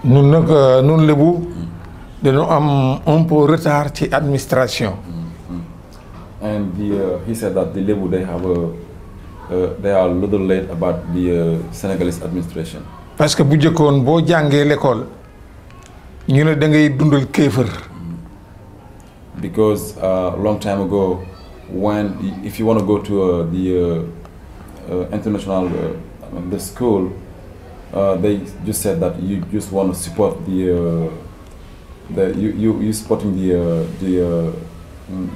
Nous nous Lebu dañu am un peu retard ci administration. And he said that the Lebu they are a little late about the Senegalese administration. Parce que bu jëkkoon boo jàngee l'école ñu ne da ngay dundal kéefër. Because a long time ago, if you want to go to the international the school, they just said that you just want to support you supporting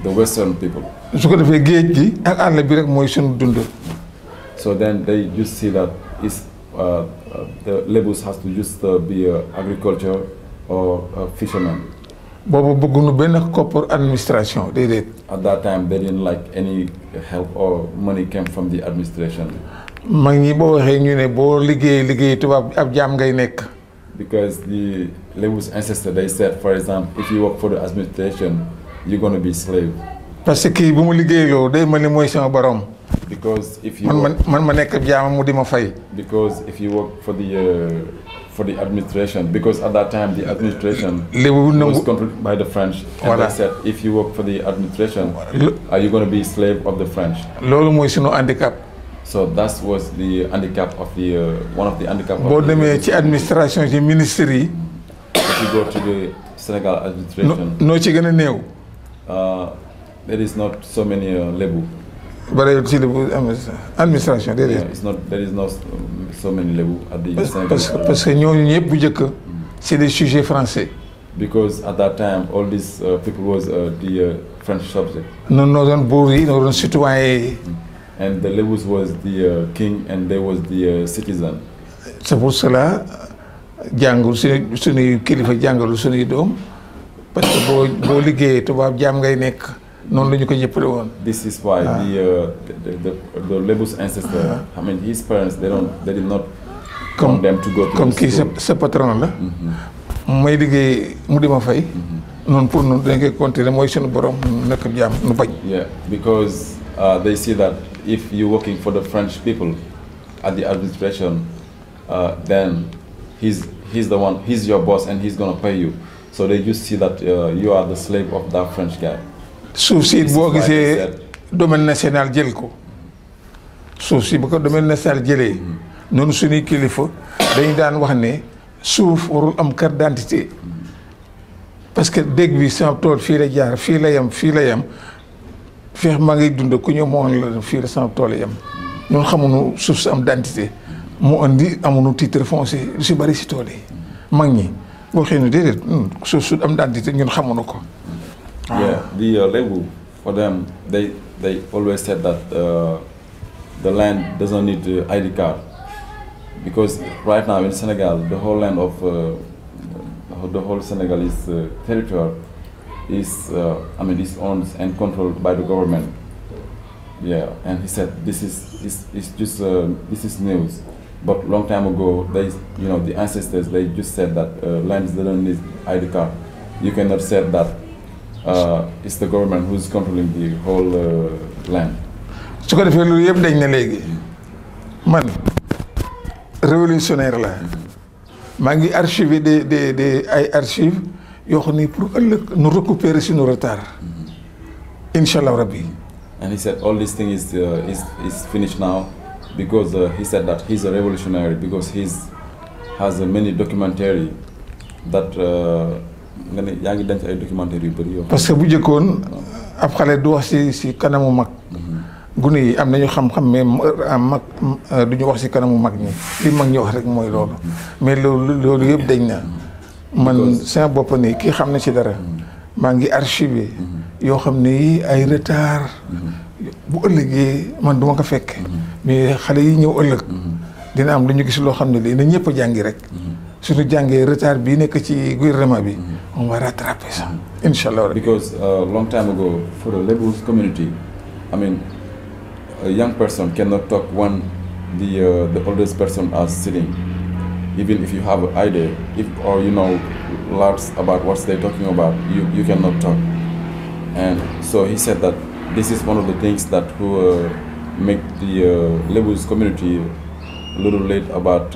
the Western people. su ko defee géej gi ak àll bi rek mooy sunu dund. So then they just see that the Lebus has to just be agriculture or fishermen. boobu bëgguñu benn koppar administration déedéet. At that time they didn't like any help or money came from the administration. mag ñi boo waxee ñu ne boo liggéey tubaab ab jaam ngay nekk. Because the Lebus ancestors, they said, for example, if you work for the administration, you're going to be slave. parce que kii bu mu liggéeyloo day mel ni mooy sama borom. Because if you man ma nekk ab jaam mu di ma fay. Because if you work for the administration, because at that time the administration was controlled by the French, and they said if you work for the administration, are you going to be slave of the French? loolu mooy sunu handicap. So that was the handicap of one of the handicaps. boo demee ci administration ci ministère yi. If you go to the Senegal administration. noo ci gën a néew. There is not so many Lebu. bare ci Lebu administration déedéet. There is not so many Lebu at the Senegal. parce que ñooñu ñëpp bu njëkk c'est des sujets français. Because at that time all these people was the French subject. noonu noo doon buur yi noo doon citoyen yi. And the Lebus was the king and they was the citizen. C'est pour cela jàngul suñuy kilifa jàngalu suñuy doom parce que boo liggéeyee tubaab jaam ngay nekk noonu la ñu ko jëppale woon. This is why the Lebus ancestor, I mean his parents, they did not want them to go to comme school. kii sa patron la. may liggéey mu di ma fay. noonu pour noonu dañ koy continuer mooy suñu borom nekk jaam nu bañ. Yeah, because they see that if you're working for the French people at the administration, then he's your boss and he's gonna pay you. So they just see that you are the slave of that French guy. suuf si boo gisee domaine national jël ko suuf si bu ko domaine national jëlee noonu suñuy kilifa dañu daan wax ne suuf warul am carte d'identité parce que dégg bi sama tool fii la jaar fii la yem feex maa ngi dund ku ñëw moo la fii la sama tool yem ñun xamuñu suuf si am d'identité mu andi amuñu titre foncier lu si bari si tool yi mag ñi boo xëy na déedéet suuf su am d'identité ñun xamuñu ko. Yeah, the Lebu, for them, they always said that the land doesn't need the ID card because right now in Senegal, the whole land of the whole Senegalese territory is owned and controlled by the government. Yeah, and he said this is news, but long time ago, the ancestors they just said that lands don't need ID card. You cannot say that. It's the government who's controlling the whole land. su ko defee loolu yëpp dañ ne léegi man révolutionnaire la maa ngi archiver ay archives yoo xam ni pour ëllëg nu récupérer suñu retard incha allah rabbi. And he said all this thing is finished now because he said that he's a revolutionary because has many documentary that. nga ne yaa ngi denc ay documentaire yu bëri yoo. parce que bu njëkkoon ab xale du wax si kanamu mag. gune yi am nañu xam-xam mais mag du ñu wax si kanamu mag ñi li mag ñi wax rek mooy loolu. mais loolu yëpp dañ na man sama bopp nii kii xam na ci dara. maa ngi archivé. yoo xam ne ay retard. bu ëllëgee man duma ko fekk. mais xale yi ñëw ëllëg. dina am lu ñu gis loo xam ne lii na ñëpp a jàngi rek. suñu jàngee retard bi nekk ci gouvernement bi on va rattraper ça inshallah. Because long time ago for the Lebus community, I mean a young person cannot talk when the oldest person are sitting, even if you have an idea or you know lots about what they're talking about, you cannot talk. And so he said that this is one of the things that who make the Lebus community a little late about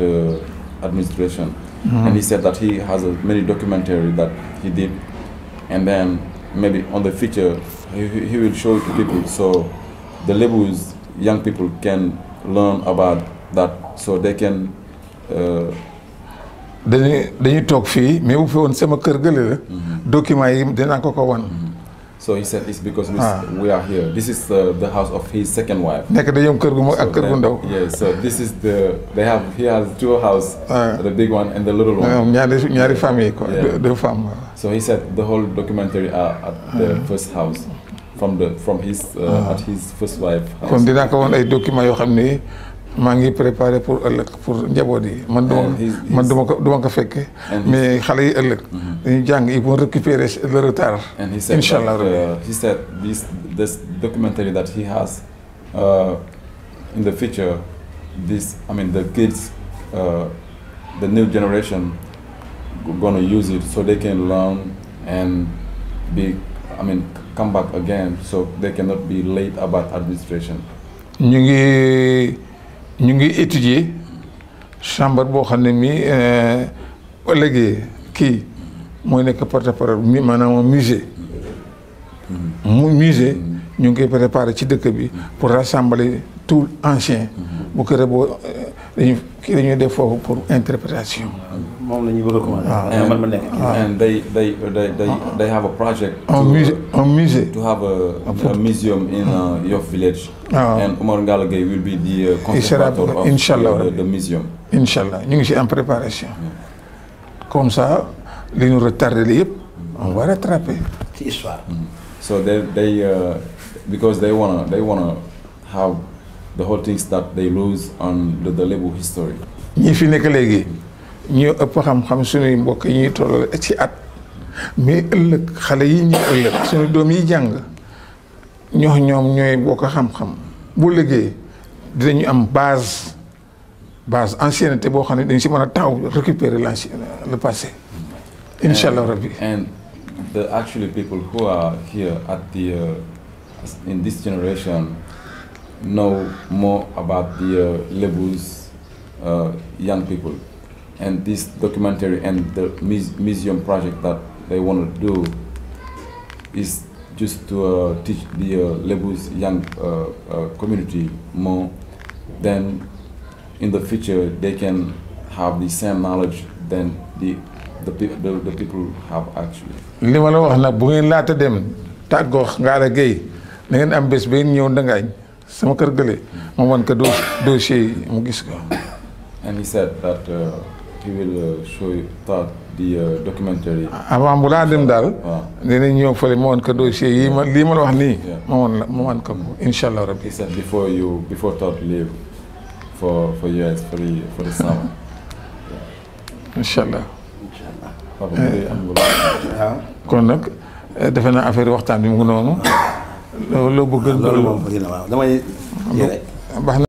administration. and he said that he has many documentary that he did, and then maybe on the future he will show it to people so the Lebus young people can learn about that so they can. dañuy toog fii mais bu fi woon sama kër gële la. documents yi dinaa ko wan. So he said it's because we are here. This is the house of his second wife. nekk dañoo kër gu mag ak kër gu ndaw. Yeah, so this is he has two houses, the big one and the little one. ñaari famille quoi, deux femmes. So he said the whole documentary are at the first house, from his at his first wife house. kon dinaa ko wan ay documents yoo xam ni maa ngi préparé pour ëllëg pour njaboot yi man duma ko fekke mais xale yi ëllëg dañuy jàng ils vont récupérer le retard. And he said Inshallah. He said this documentary that he has in the future, the kids, the new generation gonna use it so they can learn and come back again so they cannot be late about administration. ñu ngi étudier chambre boo xam ne mii ëllëgee kii mooy nekk porte-parole maanaam musée. musée ñu ngi koy préparer ci dëkk bi pour rassembler tout ancien. bu ko boo dañuy def foofu pour interprétation. moom la ñuy bëgg a commencer. man ma nekk. And they have a project. un musée. To have a museum in your village. And Omar Ngalla Gueye will be the conservator of the museum. Inch'Allah ñu ngi ci en préparation. Comme ça li ñu retardé li yëpp on va rattraper. ci histoire. So they because they wanna have the whole things that they lose on the Lebu history. ñi fi nekk léegi ñu ëpp xam-xam suñuy mbokk yi ñuy tollal ci at mais ëllëg xale yi ñuy ëllëg suñu doom yi jàng ñoom ñooy bokk xam-xam bu liggéey dinañu am base ancienneté boo xam ne dañ si mën a taxaw récupérer le passé. Inshallah rabbi. And the actually people who are here at in this generation know more about the Lebu's young people, and this documentary and the museum project that they want to do is just to teach the Lebu's young community more. Then in the future they can have the same knowledge than the people have actually. li ma la wax nag bu ngeen laata dem tàggoo Ngalla Gueye na ngeen am bés ba ngeen ñëw Ndangaañ sama kër gële ma wan ko dossier yi mu gis ko. And he said that he will show you the documentary. avant bu laa dem daal. dinañ ñëw fële ma wan ko dossier yi lii ma la wax nii. ma wan ko inshallah rabbi. He said before Todd leave for US for the summer. Inshallah. kon nag defe naa affaire waxtaan bi mu ngi noonu. loo bëgg. loolu moom bëgg na waaw damay. baax na.